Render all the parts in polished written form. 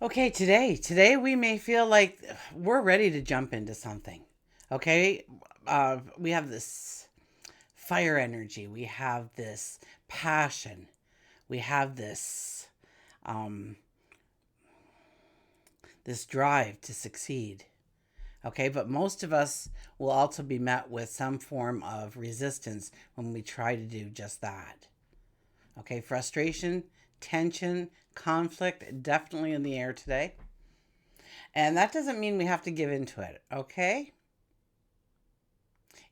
Okay, today we may feel like we're ready to jump into something. Okay, we have this fire energy, we have this passion, we have um, this drive to succeed. Okay, but most of us will also be met with some form of resistance when we try to do just that. Okay, frustration, tension, conflict, definitely in the air today. And that doesn't mean we have to give into it, okay?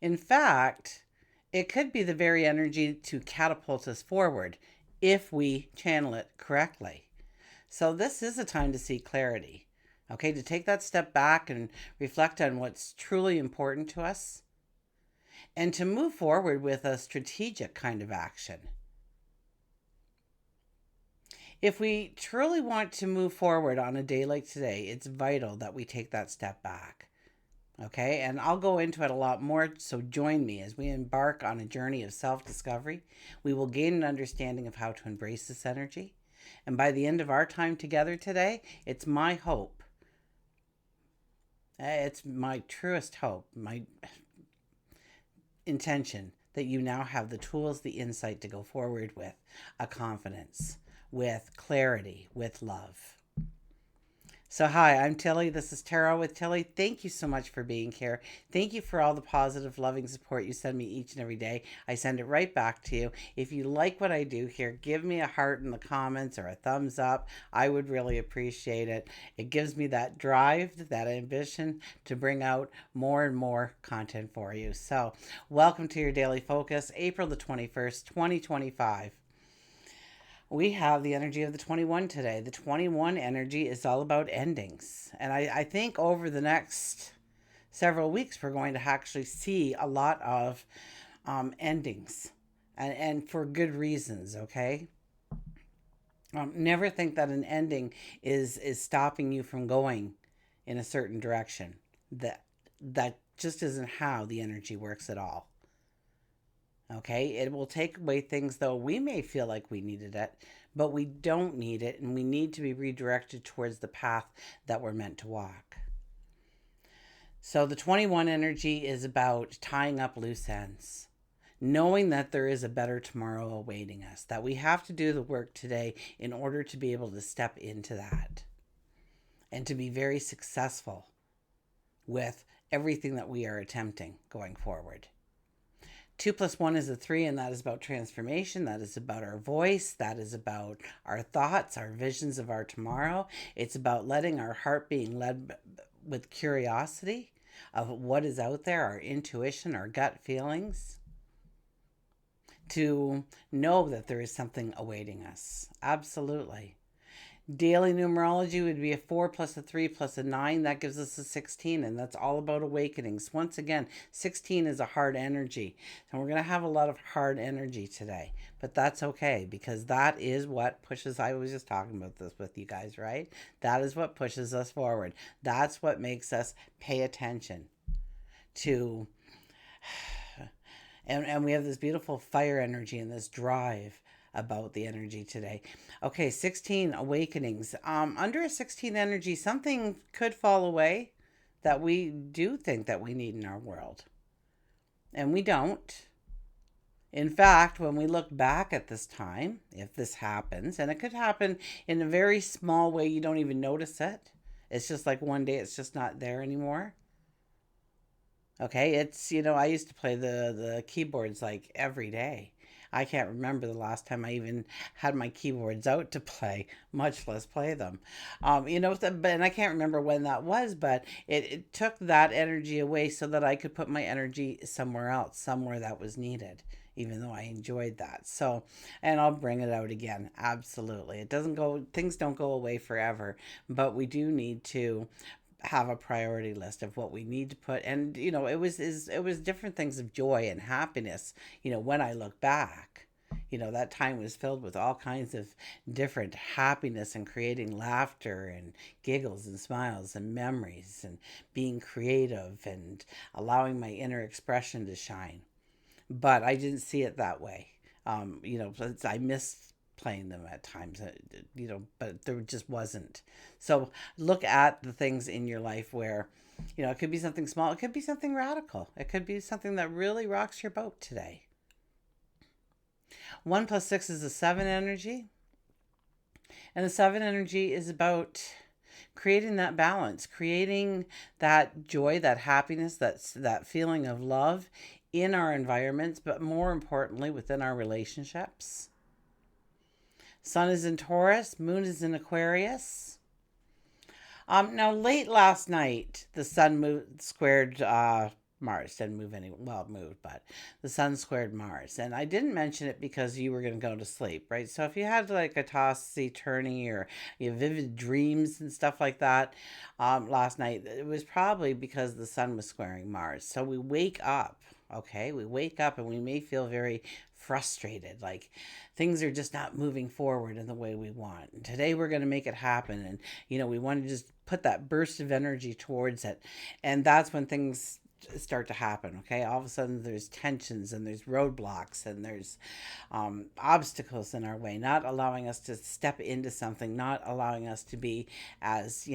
In fact, it could be the very energy to catapult us forward if we channel it correctly. So, this is a time to seek clarity, okay? To take that step back and reflect on what's truly important to us and to move forward with a strategic kind of action. If we truly want to move forward on a day like today, it's vital that we take that step back. Okay, and I'll go into it a lot more, so join me as we embark on a journey of self discovery. We will gain an understanding of how to embrace this energy. And by the end of our time together today, it's my hope, it's my truest hope, my intention that you now have the tools, the insight to go forward with a confidence, with clarity, with love. So, hi, I'm Tilly. This is Tarot with Tilly. Thank you so much for being here. Thank you for all the positive, loving support you send me each and every day. I send it right back to you. If you like what I do here, give me a heart in the comments or a thumbs up. I would really appreciate it. It gives me that drive, that ambition to bring out more and more content for you. So, welcome to your daily focus, April the 21st, 2025. We have the energy of the 21 today. The 21 energy is all about endings. And I think over the next several weeks, we're going to actually see a lot of endings and for good reasons, okay? Never think that an ending is stopping you from going in a certain direction. That just isn't how the energy works at all. Okay, it will take away things, though we may feel like we needed it, but we don't need it, and we need to be redirected towards the path that we're meant to walk. So, the 21 energy is about tying up loose ends, knowing that there is a better tomorrow awaiting us, that we have to do the work today in order to be able to step into that and to be very successful with everything that we are attempting going forward. Two plus one is a three, and that is about transformation. That is about our voice. That is about our thoughts, our visions of our tomorrow. It's about letting our heart being led with curiosity of what is out there, our intuition, our gut feelings, to know that there is something awaiting us. Absolutely. Daily numerology would be a 4 plus a 3 plus a 9. That gives us a 16, and that's all about awakenings. Once again, 16 is a hard energy. And we're going to have a lot of hard energy today. But that's okay because that is what pushes. I was just talking about this with you guys, right? That is what pushes us forward. That's what makes us pay attention to. And we have this beautiful fire energy and this drive about the energy today. Okay, 16 awakenings. Under a 16 energy, something could fall away that we do think that we need in our world. And we don't. In fact, when we look back at this time, if this happens, and it could happen in a very small way, you don't even notice it. It's just like one day it's just not there anymore. Okay, I used to play the keyboards like every day. I can't remember the last time I even had my keyboards out to play, much less play them. And I can't remember when that was, but it took that energy away so that I could put my energy somewhere else, somewhere that was needed, even though I enjoyed that. So, and I'll bring it out again. Absolutely. Things don't go away forever, but we do need to have a priority list of what we need to put. And it was different things of joy and happiness. When I look back, that time was filled with all kinds of different happiness and creating laughter and giggles and smiles and memories and being creative and allowing my inner expression to shine. But I didn't see it that way. I missed playing them at times, but there just wasn't. So look at the things in your life where, it could be something small, it could be something radical, it could be something that really rocks your boat today. 1 plus 6 is a 7 energy. And the 7 energy is about creating that balance, creating that joy, that happiness, that feeling of love in our environments, but more importantly, within our relationships. Sun is in Taurus, Moon is in Aquarius. Now, late last night, the Sun squared Mars. Didn't move well, it moved, but the Sun squared Mars. And I didn't mention it because you were going to go to sleep, right? So if you had like a tossy-turny or you have vivid dreams and stuff like that last night, it was probably because the Sun was squaring Mars. So we wake up, okay? We wake up and we may feel very frustrated, like things are just not moving forward in the way we want. And today we're going to make it happen. And, we want to just put that burst of energy towards it. And that's when things start to happen. Okay, all of a sudden there's tensions and there's roadblocks and there's obstacles in our way, not allowing us to step into something, not allowing us to be as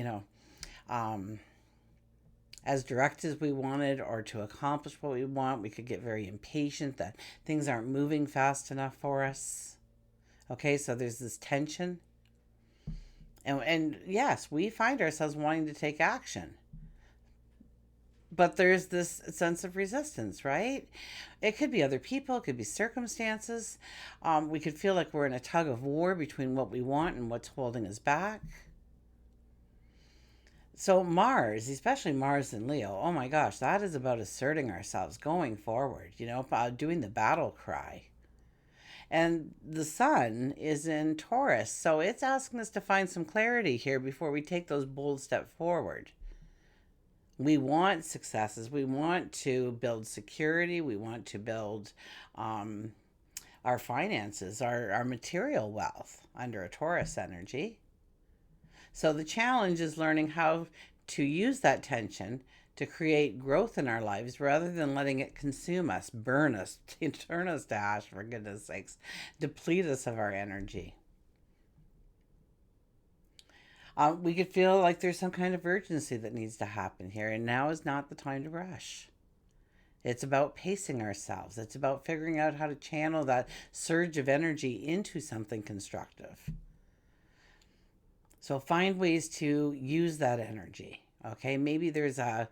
as direct as we wanted or to accomplish what we want. We could get very impatient that things aren't moving fast enough for us. Okay, so there's this tension, and yes, we find ourselves wanting to take action, but there's this sense of resistance, right? It could be other people, it could be circumstances. We could feel like we're in a tug of war between what we want and what's holding us back. So Mars, especially Mars in Leo, oh my gosh, that is about asserting ourselves, going forward, doing the battle cry. And the Sun is in Taurus, so it's asking us to find some clarity here before we take those bold steps forward. We want successes. We want to build security. We want to build our finances, our material wealth under a Taurus energy. So the challenge is learning how to use that tension to create growth in our lives rather than letting it consume us, burn us, turn us to ash, for goodness sakes, deplete us of our energy. We could feel like there's some kind of urgency that needs to happen here, and now is not the time to rush. It's about pacing ourselves. It's about figuring out how to channel that surge of energy into something constructive. So find ways to use that energy. Okay, maybe there's a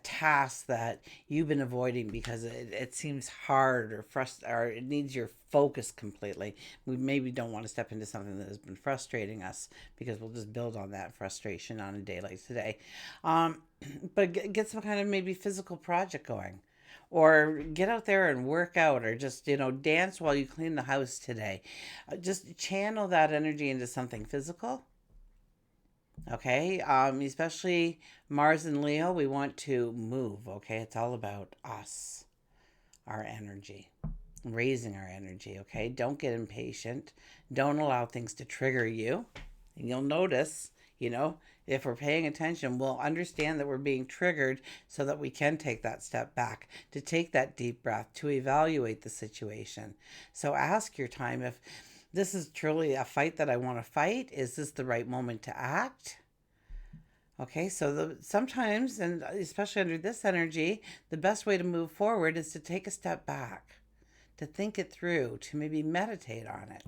task that you've been avoiding because it seems hard or it needs your focus completely. We maybe don't want to step into something that has been frustrating us because we'll just build on that frustration on a day like today. But get some kind of maybe physical project going. Or get out there and work out, or just, dance while you clean the house today. Just channel that energy into something physical. Okay, especially Mars and Leo, we want to move. Okay, it's all about us, our energy, raising our energy. Okay, don't get impatient. Don't allow things to trigger you. And you'll notice, if we're paying attention, we'll understand that we're being triggered so that we can take that step back, to take that deep breath, to evaluate the situation. So ask your time if this is truly a fight that I want to fight. Is this the right moment to act? Okay, so sometimes, and especially under this energy, the best way to move forward is to take a step back, to think it through, to maybe meditate on it.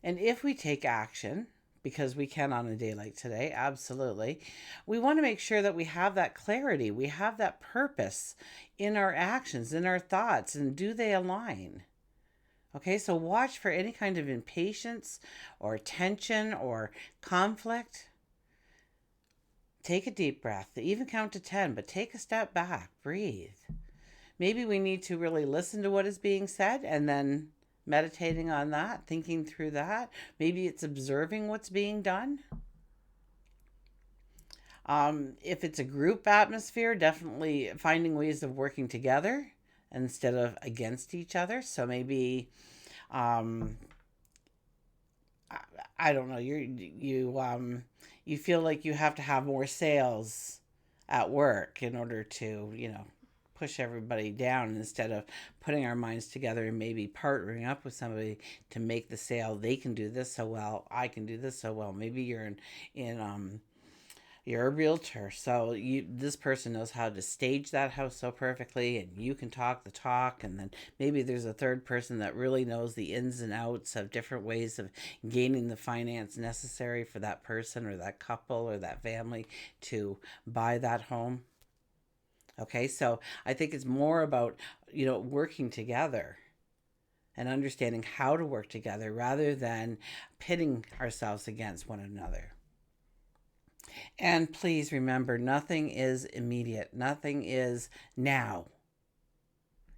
And if we take action, because we can on a day like today, absolutely, we want to make sure that we have that clarity, we have that purpose in our actions, in our thoughts, and do they align? Okay, so watch for any kind of impatience or tension or conflict. Take a deep breath, even count to 10, but take a step back, breathe. Maybe we need to really listen to what is being said and then meditating on that, thinking through that. Maybe it's observing what's being done. If it's a group atmosphere, definitely finding ways of working together instead of against each other. So maybe, I don't know, you feel like you have to have more sales at work in order to, push everybody down instead of putting our minds together and maybe partnering up with somebody to make the sale. They can do this so well. I can do this so well. Maybe in you're a realtor, so this person knows how to stage that house so perfectly, and you can talk the talk. And then maybe there's a third person that really knows the ins and outs of different ways of gaining the finance necessary for that person or that couple or that family to buy that home. Okay, so I think it's more about, working together and understanding how to work together rather than pitting ourselves against one another. And please remember, nothing is immediate. Nothing is now.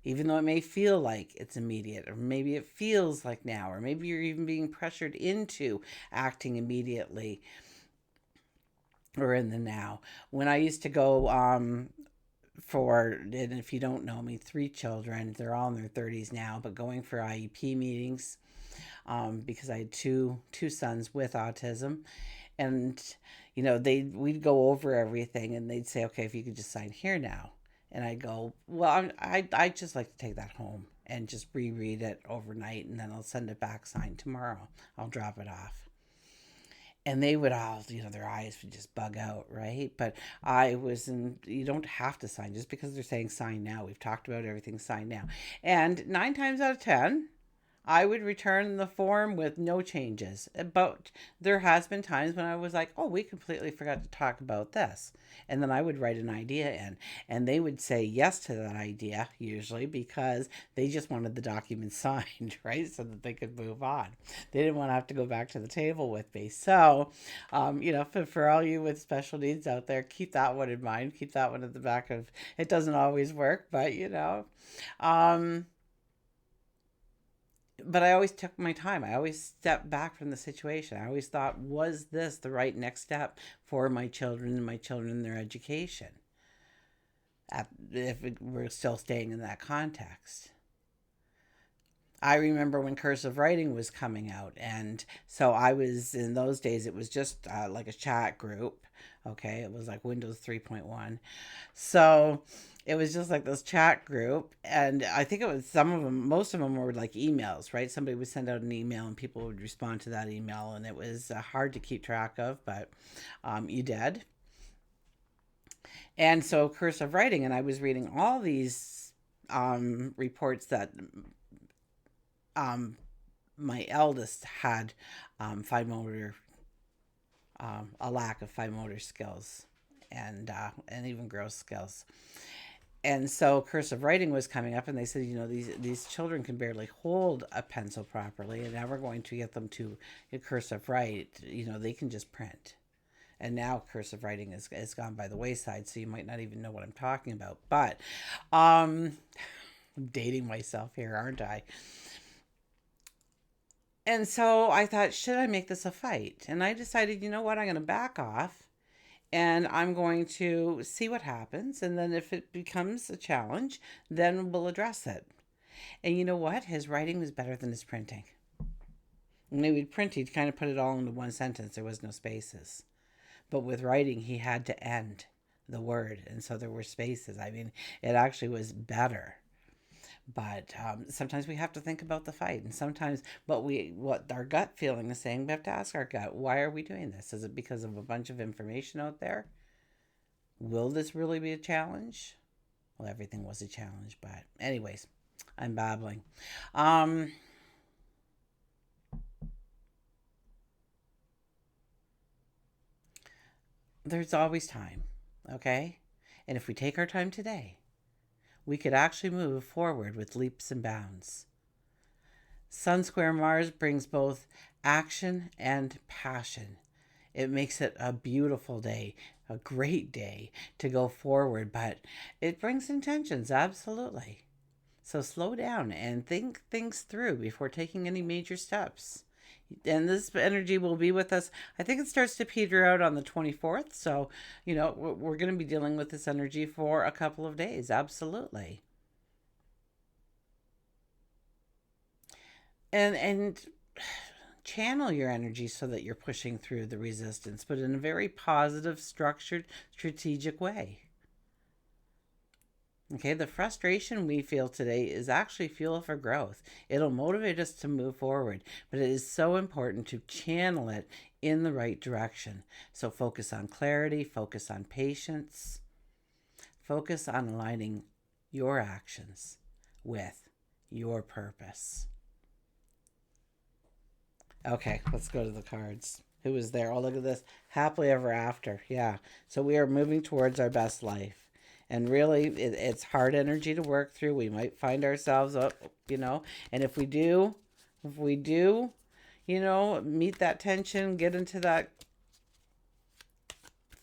Even though it may feel like it's immediate, or maybe it feels like now, or maybe you're even being pressured into acting immediately or in the now. When I used to go and if you don't know me, 3 children, they're all in their 30s now, but going for IEP meetings because I had two sons with autism. And we'd go over everything, and they'd say, okay, if you could just sign here now. And I'd go, well, I'd just like to take that home and just reread it overnight, and then I'll send it back signed tomorrow. I'll drop it off. And they would all, their eyes would just bug out, right? But you don't have to sign just because they're saying sign now. We've talked about everything, sign now. And 9 times out of 10, I would return the form with no changes. But there has been times when I was like, oh, we completely forgot to talk about this. And then I would write an idea in. And they would say yes to that idea, usually, because they just wanted the document signed, right? So that they could move on. They didn't want to have to go back to the table with me. So, for all you with special needs out there, keep that one in mind. Keep that one at the back of, it doesn't always work, but, but I always took my time. I always stepped back from the situation. I always thought, was this the right next step for my children and my children and their education? If we're still staying in that context. I remember when cursive writing was coming out. And so I was, in those days, it was just like a chat group. Okay. It was like Windows 3.1. So it was just like this chat group. And I think it was most of them were like emails, right? Somebody would send out an email and people would respond to that email. And it was hard to keep track of, but you did. And so cursive writing, and I was reading all these reports that my eldest had fine motor, a lack of fine motor skills, and even gross skills. And so cursive writing was coming up, and they said, these children can barely hold a pencil properly, and now we're going to get them to cursive write. They can just print. And now cursive writing is gone by the wayside, so you might not even know what I'm talking about. But I'm dating myself here, aren't I? And so I thought, should I make this a fight? And I decided, you know what, I'm going to back off and I'm going to see what happens. And then if it becomes a challenge, then we'll address it. And you know what? His writing was better than his printing. When he would print, he'd kind of put it all into one sentence. There was no spaces. But with writing, he had to end the word. And so there were spaces. I mean, it actually was better. But sometimes we have to think about the fight, and sometimes what our gut feeling is saying, we have to ask our gut, why are we doing this? Is it because of a bunch of information out there? Will this really be a challenge? Well, everything was a challenge, but anyways, I'm babbling. There's always time, okay? And if we take our time today, we could actually move forward with leaps and bounds. Sun square Mars brings both action and passion. It makes it a beautiful day, a great day to go forward, but it brings intentions, absolutely. So slow down and think things through before taking any major steps. And this energy will be with us. I think it starts to peter out on the 24th. So, we're going to be dealing with this energy for a couple of days. Absolutely. And channel your energy so that you're pushing through the resistance, but in a very positive, structured, strategic way. Okay, the frustration we feel today is actually fuel for growth. It'll motivate us to move forward, but it is so important to channel it in the right direction. So focus on clarity, focus on patience, focus on aligning your actions with your purpose. Okay, let's go to the cards. Who is there? Oh, look at this. Happily ever after. Yeah. So we are moving towards our best life. And really, it's hard energy to work through. We might find ourselves up, and if we do, meet that tension, get into that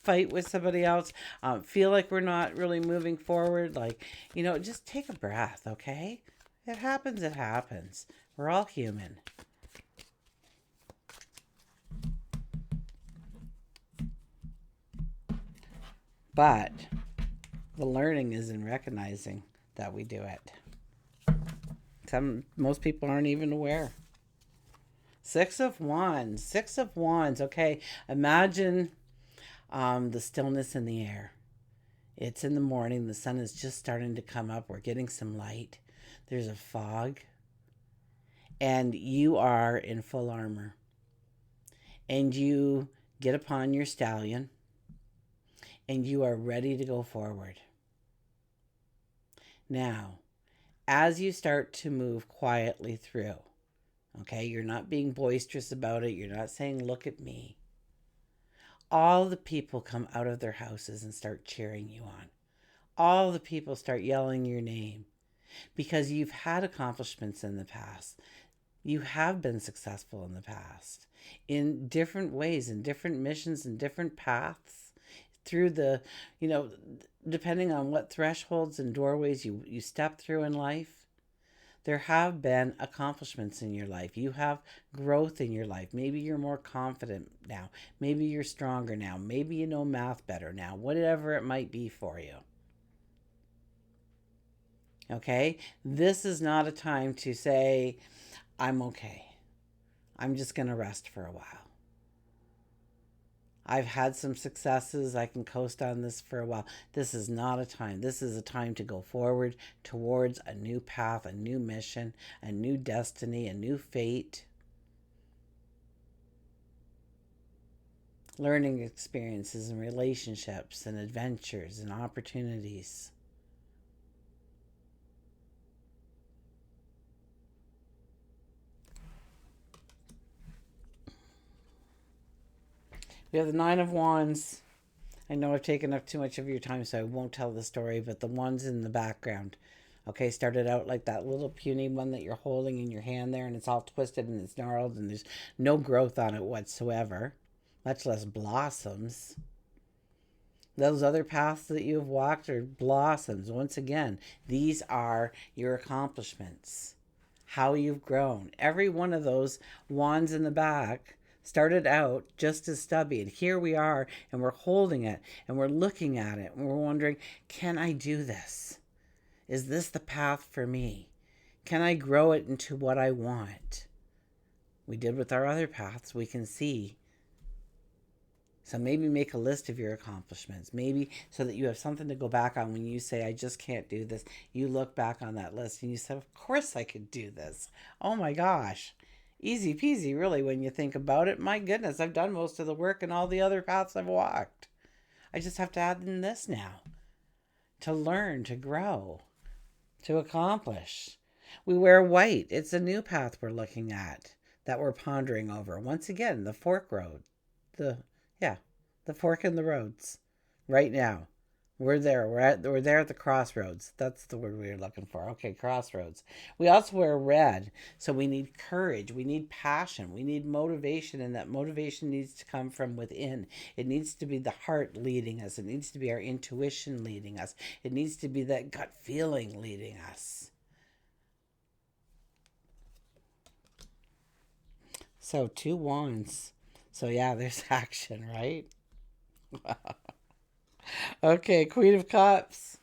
fight with somebody else, feel like we're not really moving forward, just take a breath, okay? It happens, it happens. We're all human. But the learning is in recognizing that we do it. Most people aren't even aware. Six of Wands. Six of Wands. Okay, imagine the stillness in the air. It's in the morning. The sun is just starting to come up. We're getting some light. There's a fog. And you are in full armor. And you get upon your stallion. And you are ready to go forward. Now, as you start to move quietly through, okay, you're not being boisterous about it. You're not saying, look at me. All the people come out of their houses and start cheering you on. All the people start yelling your name because you've had accomplishments in the past. You have been successful in the past in different ways, in different missions, in different paths through the, depending on what thresholds and doorways you step through in life. There have been accomplishments in your life. You have growth in your life. Maybe you're more confident now. Maybe you're stronger now. Maybe you know math better now. Whatever it might be for you. Okay? This is not a time to say, I'm okay. I'm just going to rest for a while. I've had some successes. I can coast on this for a while. This is not a time. This is a time to go forward towards a new path, a new mission, a new destiny, a new fate. Learning experiences and relationships and adventures and opportunities. We have the Nine of Wands. I know I've taken up too much of your time, so I won't tell the story, but the ones in the background. Okay, started out like that little puny one that you're holding in your hand there, and it's all twisted and it's gnarled, and there's no growth on it whatsoever, much less blossoms. Those other paths that you have walked are blossoms. Once again, these are your accomplishments, how you've grown. Every one of those wands in the back started out just as stubby, and here we are, and we're holding it, and we're looking at it, and we're wondering, can I do this? Is this the path for me? Can I grow it into what I want? We did with our other paths. We can see. So maybe make a list of your accomplishments. Maybe so that you have something to go back on when you say, I just can't do this. You look back on that list and you say, of course I could do this. Oh my gosh. Easy peasy, really, when you think about it. My goodness, I've done most of the work and all the other paths I've walked. I just have to add in this now to learn, to grow, to accomplish. We wear white. It's a new path we're looking at, that we're pondering over. Once again, the fork road. Yeah, the fork in the roads. Right now. We're there. We're there at the crossroads. That's the word we were looking for. Okay, crossroads. We also wear red, so we need courage. We need passion. We need motivation, and that motivation needs to come from within. It needs to be the heart leading us. It needs to be our intuition leading us. It needs to be that gut feeling leading us. So 2 wands. So yeah, there's action, right? Okay, Queen of Cups.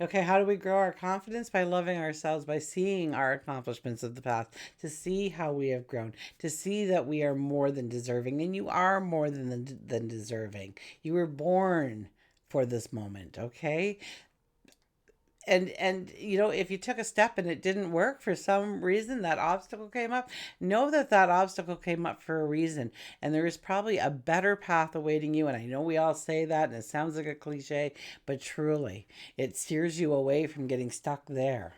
Okay, how do we grow our confidence? By loving ourselves, by seeing our accomplishments of the past, to see how we have grown, to see that we are more than deserving, and you are more than deserving. You were born for this moment, okay? and if you took a step and it didn't work for some reason, that obstacle came up, know that that obstacle came up for a reason, and there is probably a better path awaiting you. And I know we all say that and it sounds like a cliche, but truly it steers you away from getting stuck there,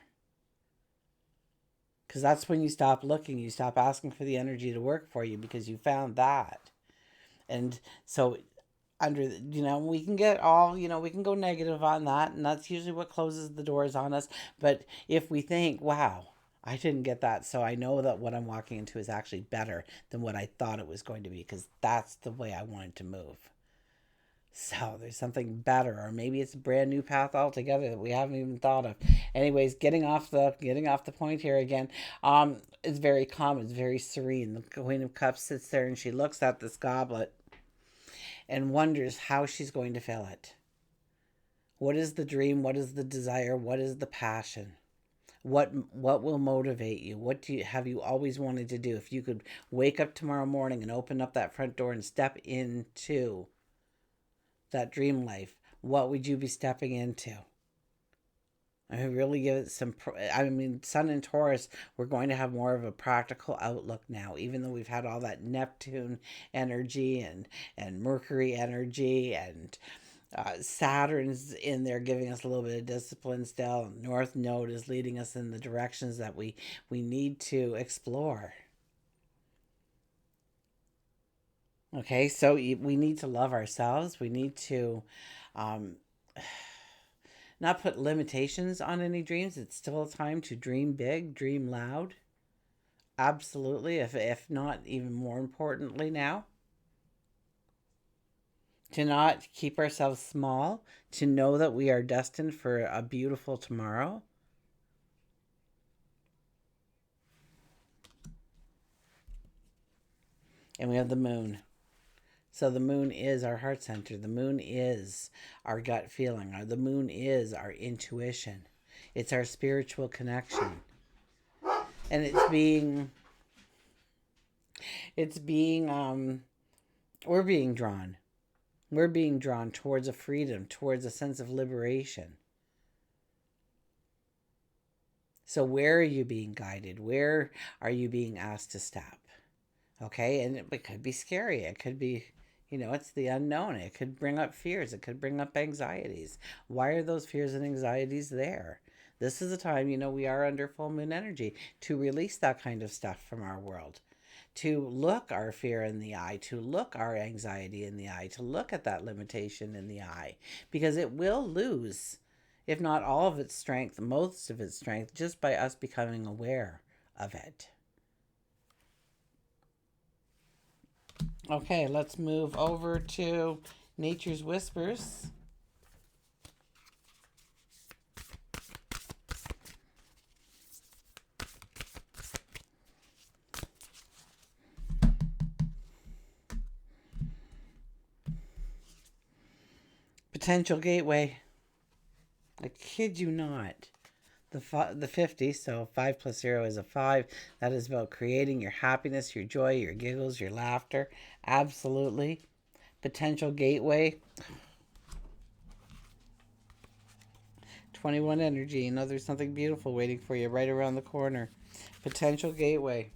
because that's when you stop looking, you stop asking for the energy to work for you, because you found that. And so we can get all, we can go negative on that, and that's usually what closes the doors on us. But if we think, wow, I didn't get that, so I know that what I'm walking into is actually better than what I thought it was going to be, because that's the way I wanted to move. So there's something better, or maybe it's a brand new path altogether that we haven't even thought of. Anyways, getting off the point here again. It's very calm. It's very serene. The Queen of Cups sits there and she looks at this goblet and wonders how she's going to fill it. What is the dream? What is the desire? What is the passion? What will motivate you? What have you always wanted to do? If you could wake up tomorrow morning and open up that front door and step into that dream life, what would you be stepping into? I mean, really give it some. Sun and Taurus, we're going to have more of a practical outlook now, even though we've had all that Neptune energy and Mercury energy, and Saturn's in there giving us a little bit of discipline still. North Node is leading us in the directions that we need to explore. Okay, so we need to love ourselves. We need to not put limitations on any dreams. It's still a time to dream big, dream loud. Absolutely, if not even more importantly now. To not keep ourselves small, to know that we are destined for a beautiful tomorrow. And we have the moon. So the moon is our heart center. The moon is our gut feeling. The moon is our intuition. It's our spiritual connection. And we're being drawn. We're being drawn towards a freedom, towards a sense of liberation. So where are you being guided? Where are you being asked to step? Okay, and it could be scary. It could be, it's the unknown. It could bring up fears. It could bring up anxieties. Why are those fears and anxieties there? This is a time, we are under full moon energy, to release that kind of stuff from our world. To look our fear in the eye, to look our anxiety in the eye, to look at that limitation in the eye, because it will lose, if not all of its strength, most of its strength, just by us becoming aware of it. Okay, let's move over to Nature's Whispers. Potential gateway. I kid you not. The 50, so 5 plus 0 is a 5. That is about creating your happiness, your joy, your giggles, your laughter. Absolutely. Potential gateway. 21 energy. There's something beautiful waiting for you right around the corner. Potential gateway.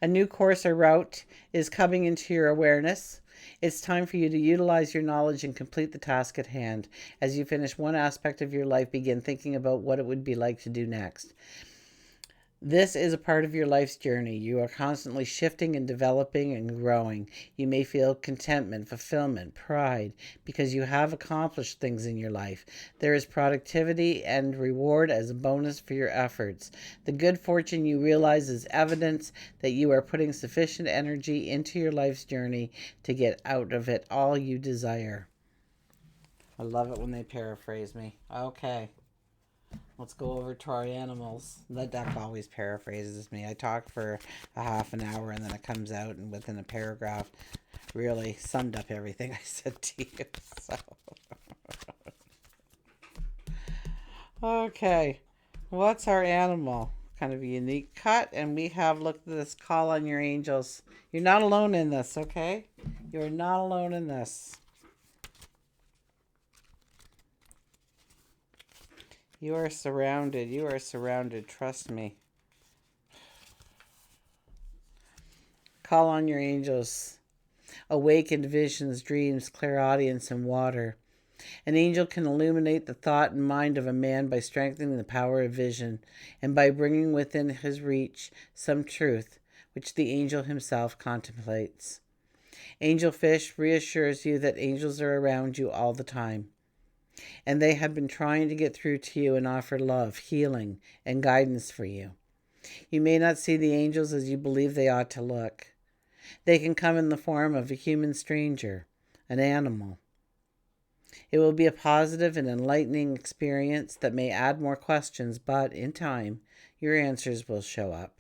A new course or route is coming into your awareness. It's time for you to utilize your knowledge and complete the task at hand. As you finish one aspect of your life, begin thinking about what it would be like to do next. This is a part of your life's journey. You are constantly shifting and developing and growing. You may feel contentment, fulfillment, pride, because you have accomplished things in your life. There is productivity and reward as a bonus for your efforts. The good fortune you realize is evidence that you are putting sufficient energy into your life's journey to get out of it all you desire. I love it when they paraphrase me. Okay. Let's go over to our animals. That deck always paraphrases me. I talk for a half an hour and then it comes out and within a paragraph really summed up everything I said to you. So. Okay. What's our animal? Kind of a unique cut. And we have, look at this, call on your angels. You're not alone in this, okay? You're not alone in this. You are surrounded. You are surrounded. Trust me. Call on your angels. Awakened visions, dreams, clairaudience, and water. An angel can illuminate the thought and mind of a man by strengthening the power of vision and by bringing within his reach some truth which the angel himself contemplates. Angel Fish reassures you that angels are around you all the time, and they have been trying to get through to you and offer love, healing, and guidance for you. You may not see the angels as you believe they ought to look. They can come in the form of a human stranger, an animal. It will be a positive and enlightening experience that may add more questions, but in time, your answers will show up.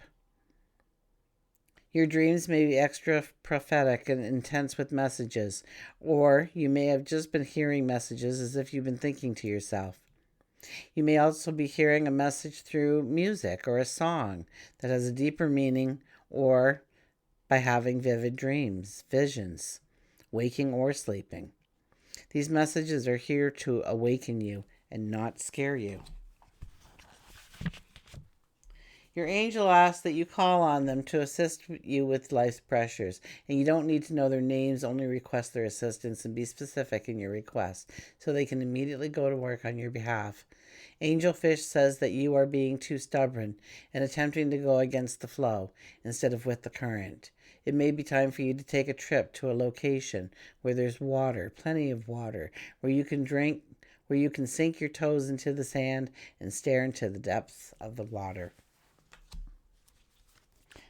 Your dreams may be extra prophetic and intense with messages, or you may have just been hearing messages as if you've been thinking to yourself. You may also be hearing a message through music or a song that has a deeper meaning, or by having vivid dreams, visions, waking or sleeping. These messages are here to awaken you and not scare you. Your angel asks that you call on them to assist you with life's pressures, and you don't need to know their names, only request their assistance and be specific in your request so they can immediately go to work on your behalf. Angel Fish says that you are being too stubborn and attempting to go against the flow instead of with the current. It may be time for you to take a trip to a location where there's water, plenty of water, where you can drink, where you can sink your toes into the sand and stare into the depths of the water.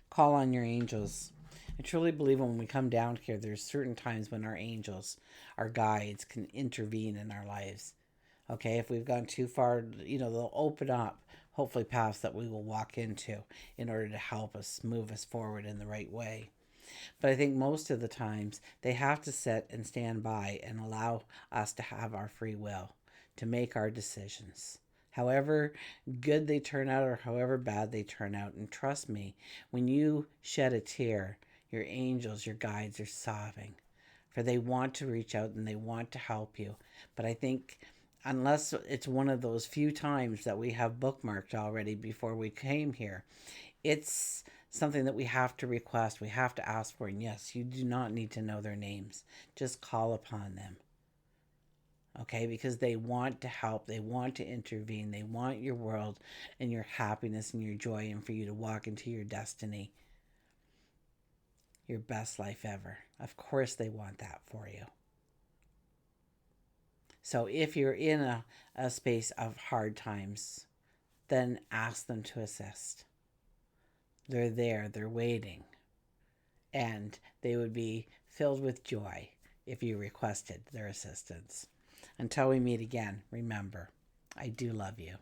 Call on your angels. I truly believe when we come down here, there's certain times when our angels, our guides, can intervene in our lives. Okay, if we've gone too far, they'll open up, hopefully, paths that we will walk into in order to help us move us forward in the right way. But I think most of the times they have to sit and stand by and allow us to have our free will, to make our decisions. However good they turn out or however bad they turn out. And trust me, when you shed a tear, your angels, your guides are sobbing. For they want to reach out and they want to help you. But I think unless it's one of those few times that we have bookmarked already before we came here, it's something that we have to request, we have to ask for. And yes, you do not need to know their names. Just call upon them. Okay, because they want to help, they want to intervene, they want your world and your happiness and your joy and for you to walk into your destiny, your best life ever. Of course they want that for you. So if you're in a space of hard times, then ask them to assist. They're there, they're waiting, and they would be filled with joy if you requested their assistance. Until we meet again, remember, I do love you.